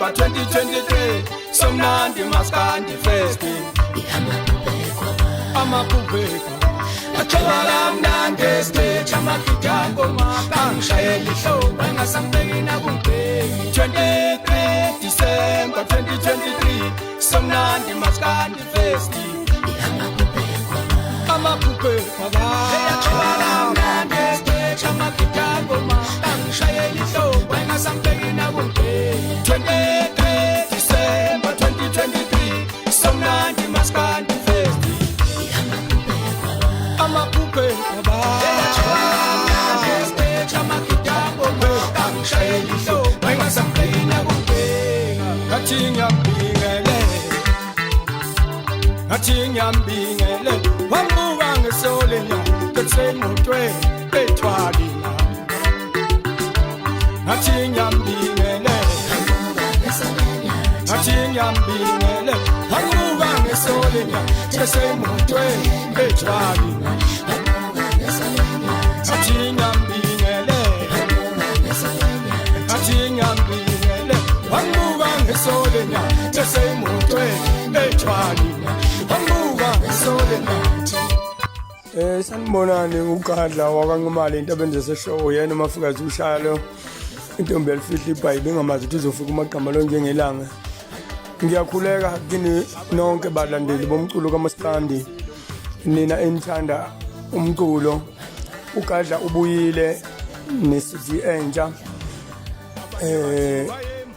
December 2023 somnandi maskandi festi amapubeko atholakala mnandi stage amagitango mangishayela ihlobo engasambeki nakumbeki 23 December 2023 somnandi maskandi festi amapubeko atholakala mnandi stage amagitango mangishayela ihlobo engasambeki nakumbeki 23 December 2023 somnandi maskandi festi amapupe Ngiyambingele wamuka ngesolenya kesemotwe ethwalina ngiyambingele wamuka ngesolenya kesemotwe ethwalina ngiyambingele wamuka ngesolenya kesemotwe ethwalina wamuka ngesolenya. Sanibonani uGadla wakwaNqumali into abenze seshow yena umafikazi ushalo intombi elifihla iBhayibheli ngamazi ukuthi uzofika umagama lo njengelanga. Ngiyakhuleka kini nonke balandeli bomculo kaMaskandi nina enithanda umculo. uGadla ubuyile nesizwe entsha.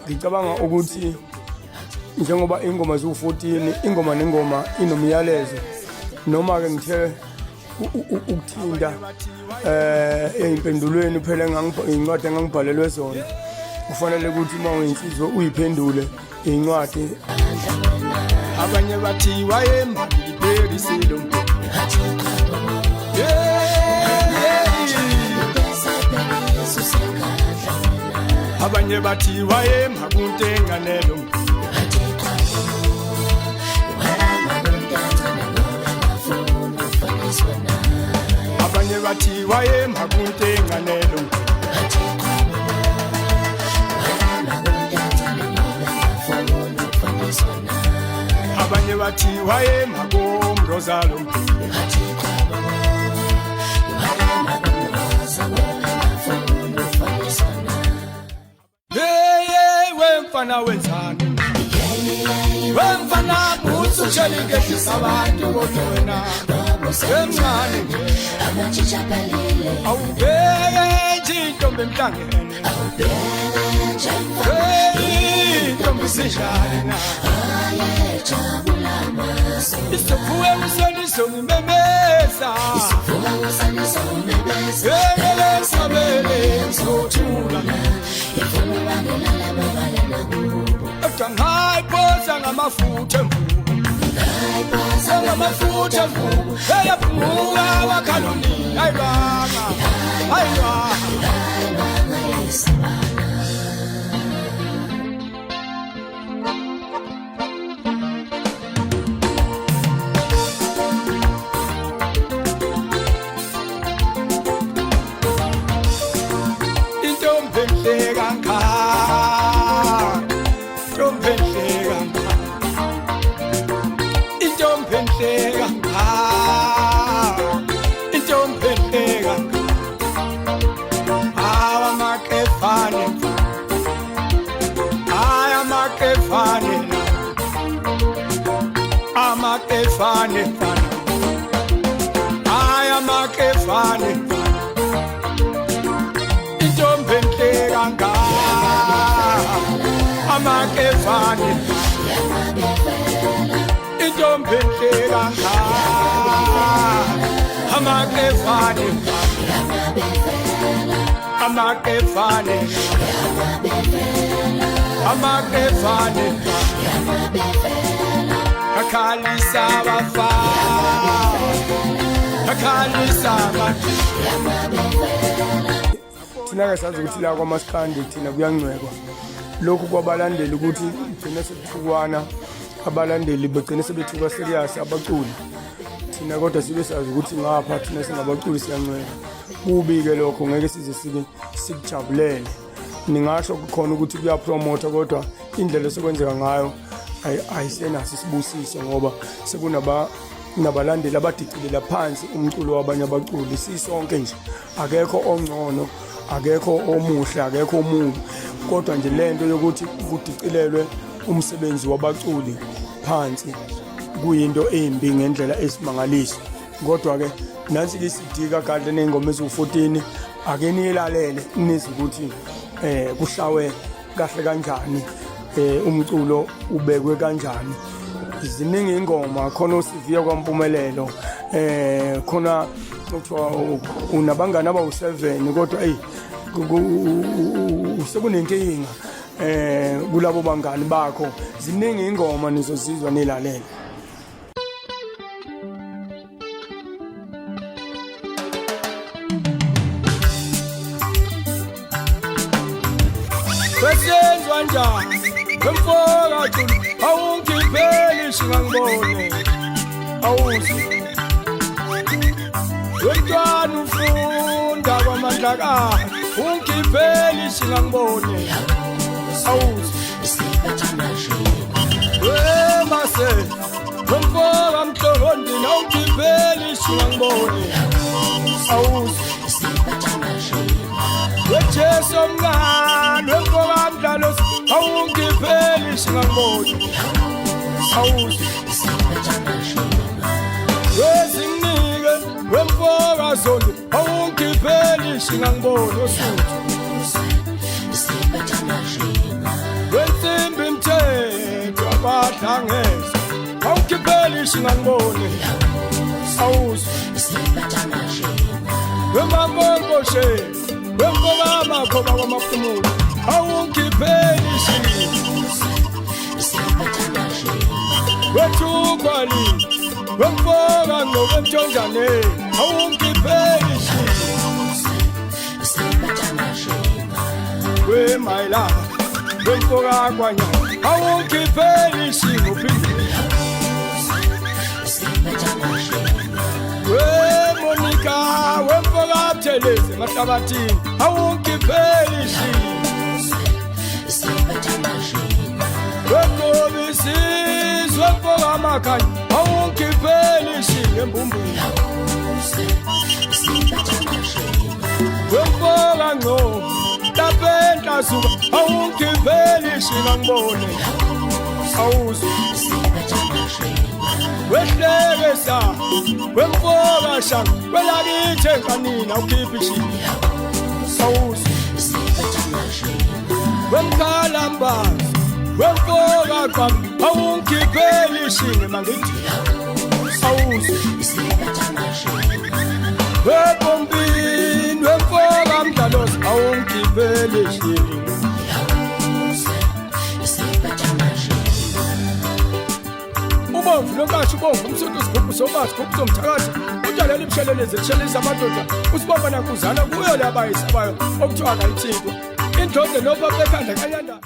Ngicabanga ukuthi njengoba ingoma zu14 ingoma nengoma inomyalezo noma ke ngithe ukuthinda empendulweni phela incwadi engangibhalelwe zona kufanele ukuthi uma uyinsizwa uyiphendule incwadi. Abanye bathi wayemba ibhekisilo abanye bathi wayemba kuntenganelo abanye bathi wayemba kuntenganelo abanye bathi wayemba komrozalo wemfana wenzani wemfana butsu chelikeshisa abantu kodwa emncane awubheke nje intombi emhlangene intombi sinjani na isifuwe usonizongimemeza sabele sothula ngayiphosa ngamafutha emvubu eyaphunguka wakhaloni ayibanga intombi enhle kangaka akalisa bafa thina ke sazi ukuthi la kwaMaskandi thina kuyangcwekwa lokhu kwabalandeli ukuthi thina sekuthukwana abalandeli begcine sebethuka serious abaculi thina kodwa sibe sazi ukuthi ngapha thina singabaculi siyangcweka kubi-ke lokho ngeke size sike sikujabulele ningasho kukhona ukuthi kuyapromotha kodwa indlela sokwenzeka ngayo ayisenaso isibusiso ngoba nabalandeli abadicelela phansi umculo wabanye abaculi. Sisonke nje akekho ongcono, akekho omuhle, akekho omubi, kodwa nje lento yokuthi kudicilelwe umsebenzi wabaculi phansi kuyinto embi ngendlela esimangaliso. Kodwa-ke nansi lisidika kahle ney'ngoma eziwu-14, ake niyilalele nizwe ukuthi kuhlawe kahle kanjani, umculo ubekwe kanjani. Ziningi ingoma, khona uSiviya kwaMpumelelo, khona kuthiwa unabangani abawu-7, kodwa sekunenkinga kulabo bangani bakho. Ziningi ingoma nizozizwa nilalele. Besenzwa njani emfoka culu, awungikhipheli shingangibone, awuzi wemntwana ufunda kwamandla kahle, ungikhipheli shingangibone, awuzi wemase wemfoka mhlokondini, awungikhipheli shingangibone, awuzi wejesu mngani wemfoka mdlalo, awungikhipheli shingangibone, awuzi wezinike wemfoka zondo, awungikhipheli shingangibone, osuthu wensimbi mthetho abadlangeza, awungikhipheli shingangibone, awuzi wemambongoshe wemfoka amakhoba kwamaphumulo, awungikhipheli wethukwali wemfoka ngokwemthonjane, awungikhipheli wemayela wemfoka kwanya, awungikhipheli ngophindile wemonika wemfoka buthelezi emahlabathini, awungikhipheli wegobisizwe wemfoka amakhanya, awungikhipheli embumbuni wemfoka ngcobo lapentla suka, awungikhipheli ngangibone, awuzwe wehlekesa wemfoka shaka kwelakithi enkanini, awukhiphi shini, awuzwe wemkhalambazi wemfoka qami, awungikhipheli shini mangithi, awuzwe wepompini wemfoka mdlalozi, awungikhipheli shini. Ubomvu lonkashi ubomvu umsonto isigubhu sobazi sigubhu somthakathi udalela imshelelezi eshelelisa amadoda usibomba nankuzana kuyo labayisabayo okuthiwa kayithintwa indloze nobaba ekhanda kanyanda.